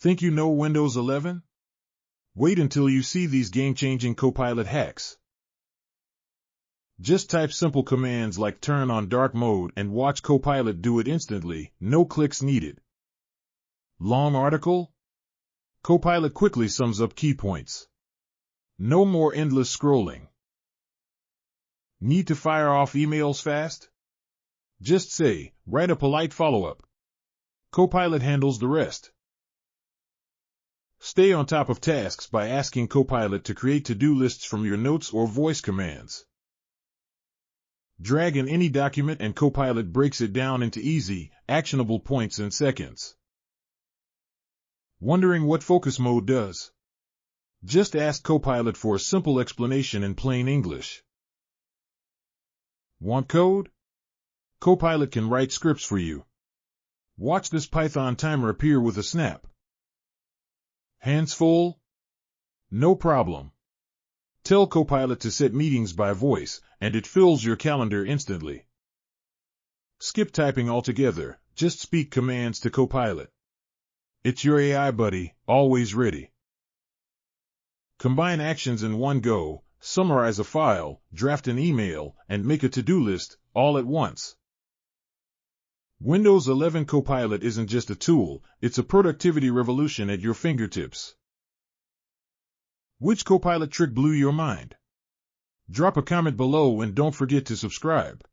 Think you know Windows 11? Wait until you see these game-changing Copilot hacks. Just type simple commands like turn on dark mode and watch Copilot do it instantly, no clicks needed. Long article? Copilot quickly sums up key points. No more endless scrolling. Need to fire off emails fast? Just say, write a polite follow-up. Copilot handles the rest. Stay on top of tasks by asking Copilot to create to-do lists from your notes or voice commands. Drag in any document and Copilot breaks it down into easy, actionable points in seconds. Wondering what focus mode does? Just ask Copilot for a simple explanation in plain English. Want code? Copilot can write scripts for you. Watch this Python timer appear with a snap. Hands full? No problem. Tell Copilot to set meetings by voice, and it fills your calendar instantly. Skip typing altogether, just speak commands to Copilot. It's your AI buddy, always ready. Combine actions in one go, summarize a file, draft an email, and make a to-do list, all at once. Windows 11 Copilot isn't just a tool, it's a productivity revolution at your fingertips. Which Copilot trick blew your mind? Drop a comment below and don't forget to subscribe.